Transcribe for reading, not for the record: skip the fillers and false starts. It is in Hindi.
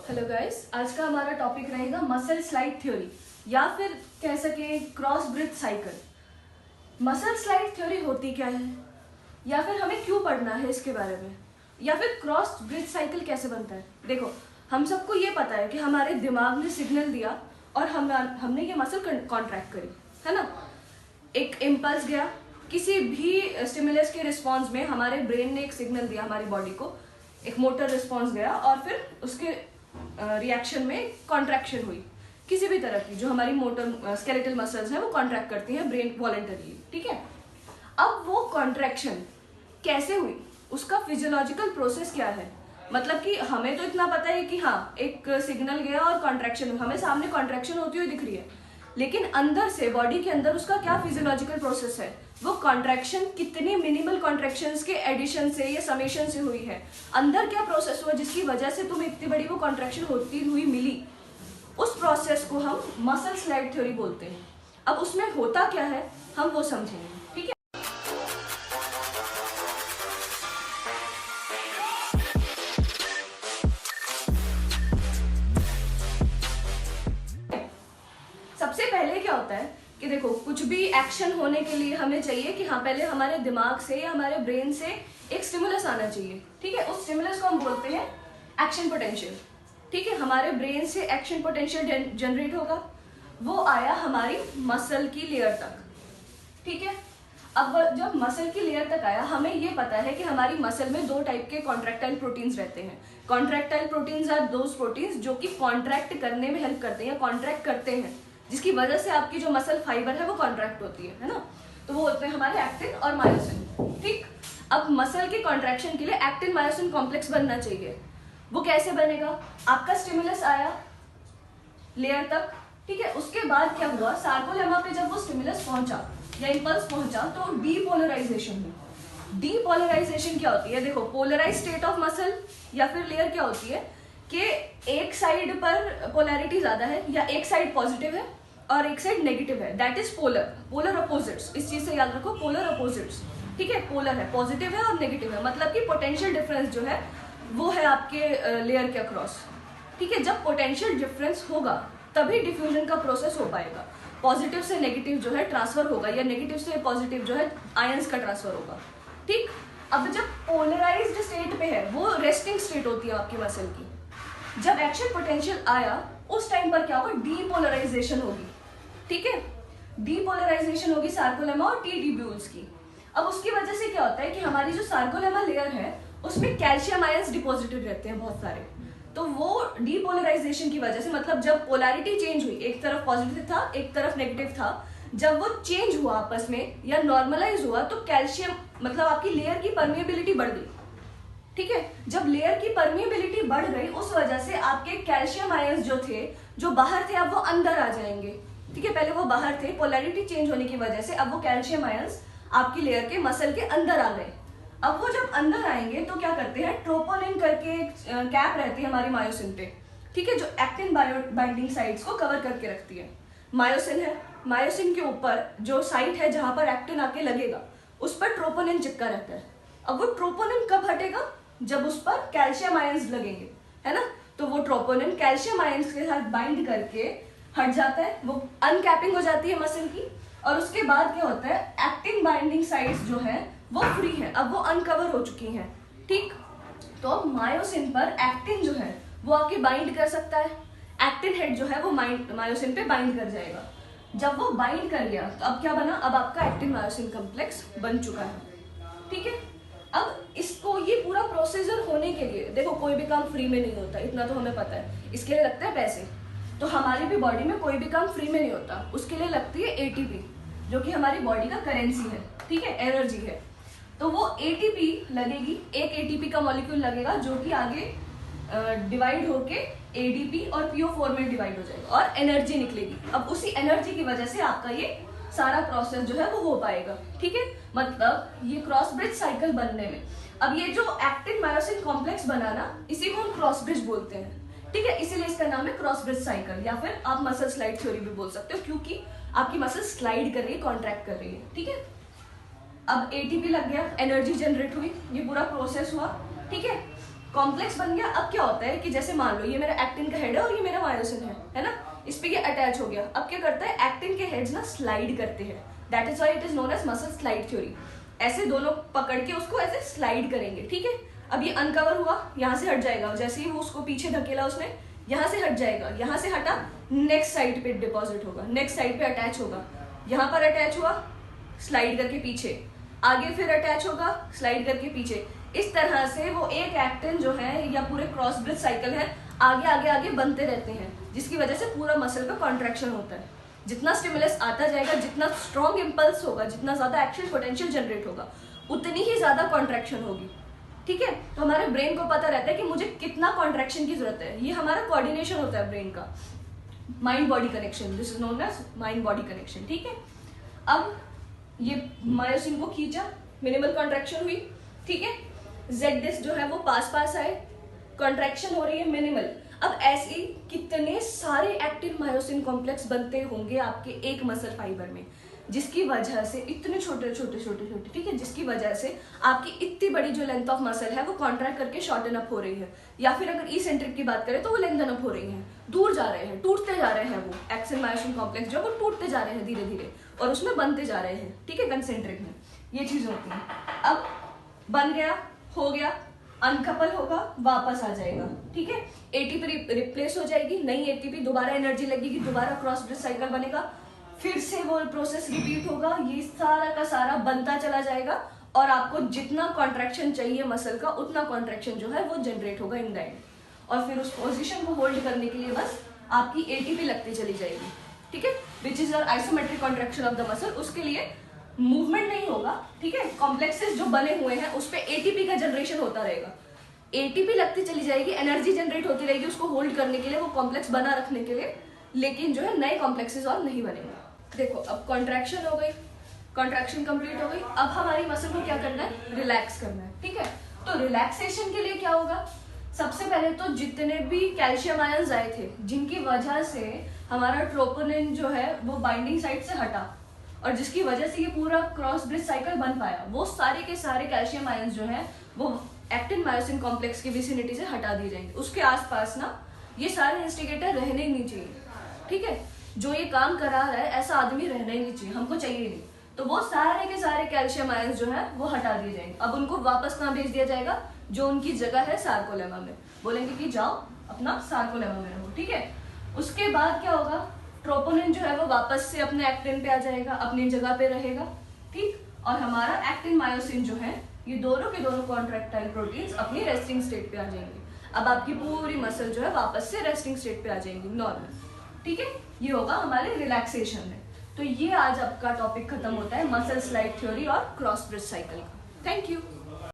हेलो गाइस, आज का हमारा टॉपिक रहेगा मसल स्लाइड थ्योरी या फिर कह सके cross bridge cycle. Muscle slide theory होती क्या है या फिर हमें क्यों पढ़ना है इसके बारे में, या फिर क्रॉस ब्रिज साइकिल कैसे बनता है। देखो, हम सबको ये पता है कि हमारे दिमाग ने सिग्नल दिया और हमने ये मसल कॉन्ट्रैक्ट करी, है ना। एक इम्पल्स गया, किसी भी स्टिमुलस के रिस्पॉन्स में हमारे ब्रेन ने एक सिग्नल दिया हमारी बॉडी को, एक मोटर रिस्पॉन्स गया और फिर उसके रिएक्शन में कॉन्ट्रैक्शन हुई किसी भी तरह की। जो हमारी मोटर स्केलेटल मसल्स हैं वो कॉन्ट्रैक्ट करती हैं ब्रेन वॉलंटरीली, ठीक है। अब वो कॉन्ट्रैक्शन कैसे हुई, उसका फिजियोलॉजिकल प्रोसेस क्या है। मतलब कि हमें तो इतना पता है कि हाँ, एक सिग्नल गया और कॉन्ट्रैक्शन, हमें सामने कॉन्ट्रैक्शन होती हुई दिख रही है, लेकिन अंदर से बॉडी के अंदर उसका क्या फिजियोलॉजिकल प्रोसेस है, वो कॉन्ट्रैक्शन कितनी मिनिमल कॉन्ट्रैक्शंस के एडिशन से या समेशन से हुई है, अंदर क्या प्रोसेस हुआ जिसकी वजह से तुम्हें इतनी बड़ी वो कॉन्ट्रैक्शन होती हुई मिली, उस प्रोसेस को हम मसल स्लाइड थ्योरी बोलते हैं। अब उसमें होता क्या है हम वो समझेंगे, ठीक है। सबसे पहले क्या होता है कि देखो, कुछ भी एक्शन होने के लिए हमें चाहिए कि हाँ, पहले हमारे दिमाग से या हमारे ब्रेन से एक स्टिमुलस आना चाहिए, ठीक है। उस स्टिमुलस को हम बोलते हैं एक्शन पोटेंशियल, ठीक है। हमारे ब्रेन से एक्शन पोटेंशियल जनरेट होगा, वो आया हमारी मसल की लेयर तक, ठीक है। अब जब मसल की लेयर तक आया, हमें ये पता है कि हमारी मसल में दो टाइप के कॉन्ट्रैक्टाइल प्रोटीन्स रहते हैं। Contractile proteins are those proteins जो कि कॉन्ट्रैक्ट करने में हेल्प करते हैं या कॉन्ट्रैक्ट करते हैं, जिसकी वजह से आपकी जो मसल फाइबर है वो कॉन्ट्रैक्ट होती है ना। तो वो होते हैं हमारे एक्टिन और मायोसिन, ठीक। अब मसल के कॉन्ट्रैक्शन के लिए एक्टिन मायोसिन कॉम्प्लेक्स बनना चाहिए। वो कैसे बनेगा, आपका स्टिमुलस आया लेयर तक, ठीक है। उसके बाद क्या हुआ, सार्कोलेमा पे जब वो स्टिमुलस पहुंचा या इंपल्स पहुंचा तो डीपोलराइजेशन हुई। डीपोलराइजेशन क्या होती है, देखो, पोलराइज स्टेट ऑफ मसल या फिर लेयर क्या होती है कि एक साइड पर पोलैरिटी ज्यादा है या एक साइड पॉजिटिव है और एक साइड नेगेटिव है, that is polar. Polar opposites, इस चीज से याद रखो, पोलर अपोजिट्स, ठीक है। पोलर है, पॉजिटिव है और नेगेटिव है, मतलब कि पोटेंशियल डिफरेंस जो है वो है आपके लेयर के अक्रॉस, ठीक है। जब पोटेंशियल डिफरेंस होगा तभी डिफ्यूजन का प्रोसेस हो पाएगा। पॉजिटिव से नेगेटिव जो है ट्रांसफर होगा या नेगेटिव से पॉजिटिव जो है आयंस का ट्रांसफर होगा, ठीक। अब जब पोलराइज्ड स्टेट पे है, वो रेस्टिंग स्टेट होती है आपकी मसल की। जब एक्शन पोटेंशियल आया उस टाइम पर क्या होगा, डीपोलराइजेशन होगी, ठीक है। डीपोलराइजेशन होगी सार्कोलेमा और टी ट्यूब्यूल्स की। अब उसकी वजह से क्या होता है कि हमारी जो सार्कोलेमा लेयर है उसमें कैल्शियम आयंस डिपॉजिटेड रहते हैं बहुत सारे। तो वो डीपोलराइजेशन की वजह से, मतलब जब पोलैरिटी चेंज हुई, एक तरफ पॉजिटिव था एक तरफ नेगेटिव था, जब वो चेंज हुआ आपस में या नॉर्मलाइज हुआ तो कैल्शियम, मतलब आपकी लेयर की परमिएबिलिटी बढ़ गई, ठीक है। जब लेयर की परमिएबिलिटी बढ़ गई उस वजह से आपके कैल्शियम आयंस जो थे, जो बाहर थे, अब वो अंदर आ जाएंगे, ठीक है। पहले वो बाहर थे, पोलैरिटी चेंज होने की वजह से अब वो कैल्शियम आयंस आपकी लेयर के मसल के अंदर आ गए। अब वो जब अंदर आएंगे तो क्या करते हैं, ट्रोपोनिन करके एक कैप रहती है हमारी मायोसिन पे, ठीक है, जो एक्टिन बाइंडिंग साइट्स को कवर करके रखती है। मायोसिन है, मायोसिन के ऊपर जो साइट है जहां पर एक्टिन आके लगेगा उस पर ट्रोपोनिन चिपका रहता है। अब वो ट्रोपोनिन कब हटेगा, जब उस पर कैल्शियम आयंस लगेंगे, है ना। तो वो ट्रोपोनिन कैल्शियम आयंस के साथ बाइंड करके हट जाता है, वो अनकैपिंग हो जाती है मसल की, और उसके बाद क्या होता है, एक्टिन बाइंडिंग साइट्स जो है वो फ्री है, अब वो अनकवर हो चुकी हैं, ठीक। तो अब मायोसिन पर एक्टिन जो है वो आके बाइंड कर सकता है, एक्टिन हेड जो है वो मायोसिन पे बाइंड कर जाएगा। जब वो बाइंड कर गया तो अब क्या बना, अब आपका एक्टिन मायोसिन कॉम्प्लेक्स बन चुका है, ठीक है। अब इसको, ये पूरा प्रोसीजर होने के लिए, देखो, कोई भी काम फ्री में नहीं होता, इतना तो हमें पता है, इसके लिए लगते हैं पैसे। तो हमारी भी बॉडी में कोई भी काम फ्री में नहीं होता, उसके लिए लगती है एटीपी, जो कि हमारी बॉडी का करेंसी है, ठीक है, एनर्जी है। तो वो एटीपी लगेगी, एक एटीपी का मॉलिक्यूल लगेगा जो कि आगे डिवाइड होके एडीपी और पीओ4 में डिवाइड हो जाएगा और एनर्जी निकलेगी। अब उसी एनर्जी की वजह से आपका ये सारा प्रोसेस जो है वो हो पाएगा, ठीक है। मतलब ये क्रॉस ब्रिज साइकिल बनने में, अब ये जो एक्टिन मायोसिन कॉम्प्लेक्स बनाना, इसी को हम क्रॉस ब्रिज बोलते हैं, ठीक है। इसीलिए इसका नाम है क्रॉस ब्रिज साइकिल, या फिर आप मसल स्लाइड थ्योरी भी बोल सकते हो, क्योंकि आपकी मसल स्लाइड कर रही है, कॉन्ट्रैक्ट कर रही है, ठीक है। अब एटीपी लग गया, एनर्जी जनरेट हुई, ये पूरा प्रोसेस हुआ, ठीक है। कॉम्प्लेक्स बन गया। अब क्या होता है कि जैसे मान लो ये मेरा एक्टिन का हेड है और ये मेरा मायोसिन है ना, इस पे ये अटैच हो गया। अब क्या करता है, एक्टिन के हेड्स ना स्लाइड करते हैं, that is why it is known as muscle slide theory. ऐसे दोनों पकड़ के उसको ऐसे स्लाइड करेंगे, ठीक है। अब ये अनकवर हुआ, यहाँ से हट जाएगा, जैसे ही वो उसको पीछे धकेला उसने, यहाँ से हट जाएगा, यहाँ से हटा, नेक्स्ट साइड पे डिपॉजिट होगा, नेक्स्ट साइड पे अटैच होगा, यहाँ पर अटैच हुआ, स्लाइड करके पीछे, आगे फिर अटैच होगा, स्लाइड करके पीछे। इस तरह से वो एक एक्टिन जो है या पूरे क्रॉस ब्रिज साइकिल है, आगे आगे आगे बनते रहते हैं, जिसकी वजह से पूरा मसल का कॉन्ट्रैक्शन होता है। जितना स्टिमुलस आता जाएगा, जितना स्ट्रॉन्ग इंपल्स होगा, जितना ज्यादा एक्शन पोटेंशियल जनरेट होगा, उतनी ही ज्यादा कॉन्ट्रैक्शन होगी, ठीक है। तो हमारे ब्रेन को पता रहता है कि मुझे कितना कॉन्ट्रैक्शन की जरूरत है। ये हमारा कोऑर्डिनेशन होता है ब्रेन का, mind body connection, this is known as mind body connection, ठीक है। अब ये मायोसिन को खींचा, मिनिमल कॉन्ट्रैक्शन हुई, ठीक है। जेड डिस्क जो है वो पास पास आए, कॉन्ट्रैक्शन हो रही है मिनिमल। अब ऐसे कितने सारे एक्टिन मायोसिन कॉम्प्लेक्स बनते होंगे आपके एक मसल फाइबर में, जिसकी वजह से इतने छोटे छोटे छोटे छोटे, ठीक है, जिसकी वजह से आपकी इतनी बड़ी जो लेंथ ऑफ मसल है वो कॉन्ट्रैक्ट करके शॉर्टन अप हो रही है, या फिर अगर इसेंट्रिक की बात करें तो वो लेंथन अप हो रही है, दूर जा रहे हैं, टूटते जा रहे हैं। वो एक्टिन मायोसिन कॉम्प्लेक्स जो वो टूटते जा रहे हैं धीरे धीरे, और उसमें बनते जा रहे हैं, ठीक है, कंसेंट्रिक में ये चीज होती है। अब बन गया, हो गया, अनकपल होगा, वापस आ जाएगा, ठीक है। एटीपी रिप्लेस हो जाएगी, नई एटीपी, दोबारा एनर्जी लगेगी, दोबारा क्रॉस ब्रिज साइकिल बनेगा, फिर से वो प्रोसेस रिपीट होगा, ये सारा का सारा बनता चला जाएगा, और आपको जितना कॉन्ट्रैक्शन चाहिए मसल का, उतना कॉन्ट्रैक्शन जो है वो जनरेट होगा इन द एंड। और फिर उस पोजिशन को होल्ड करने के लिए बस आपकी एटीपी लगती चली जाएगी, ठीक है, which is your isometric contraction of the muscle. उसके लिए मूवमेंट नहीं होगा, ठीक है, कॉम्प्लेक्सेस जो बने हुए हैं उस पे एटीपी का जनरेशन होता रहेगा, एटीपी लगती चली जाएगी, एनर्जी जनरेट होती रहेगी उसको होल्ड करने के लिए, वो कॉम्प्लेक्स बना रखने के लिए, लेकिन जो है नए कॉम्प्लेक्सेस और नहीं बनेंगे। देखो अब कॉन्ट्रैक्शन हो गई, कॉन्ट्रैक्शन कंप्लीट हो गई, अब हमारी मसल को क्या करना है, रिलैक्स करना है, ठीक है। तो रिलैक्सेशन के लिए क्या होगा, सबसे पहले तो जितने भी कैल्शियम आयंस आए थे, जिनकी वजह से हमारा ट्रोपोनिन जो है वो बाइंडिंग साइड से हटा, और जिसकी वजह से ये पूरा क्रॉस ब्रिज साइकिल बन पाया, वो सारे के सारे कैल्शियम आयंस जो हैं वो एक्टिन मायोसिन कॉम्प्लेक्स की विसिनिटी से हटा दिए जाएंगे। उसके आसपास ना ये सारे इंस्टिगेटर रहने ही नहीं चाहिए, ठीक है। जो ये काम करा रहा है ऐसा आदमी रहना ही नहीं चाहिए, हमको चाहिए नहीं। तो वो सारे के सारे कैल्शियम आयंस जो है वो हटा दिए जाएंगे। अब उनको वापस कहाँ भेज दिया जाएगा, जो उनकी जगह है सार्कोलेमा में, बोलेंगे कि जाओ अपना सार्कोलेमा में रहो, ठीक है। उसके बाद क्या होगा, ट्रोपोनिन जो है वो वापस से अपने एक्टिन पे आ जाएगा, अपनी जगह पे रहेगा, ठीक। और हमारा एक्टिन मायोसिन जो है, ये दोनों के दोनों कॉन्ट्रैक्टाइल प्रोटीन्स अपनी रेस्टिंग स्टेट पे आ जाएंगे। अब आपकी पूरी मसल जो है वापस से रेस्टिंग स्टेट पे आ जाएंगी नॉर्मल, ठीक है। ये होगा हमारे रिलैक्सेशन में। तो ये आज आपका टॉपिक खत्म होता है मसल स्लाइड थ्योरी और क्रॉस ब्रिज साइकिल का। Thank you.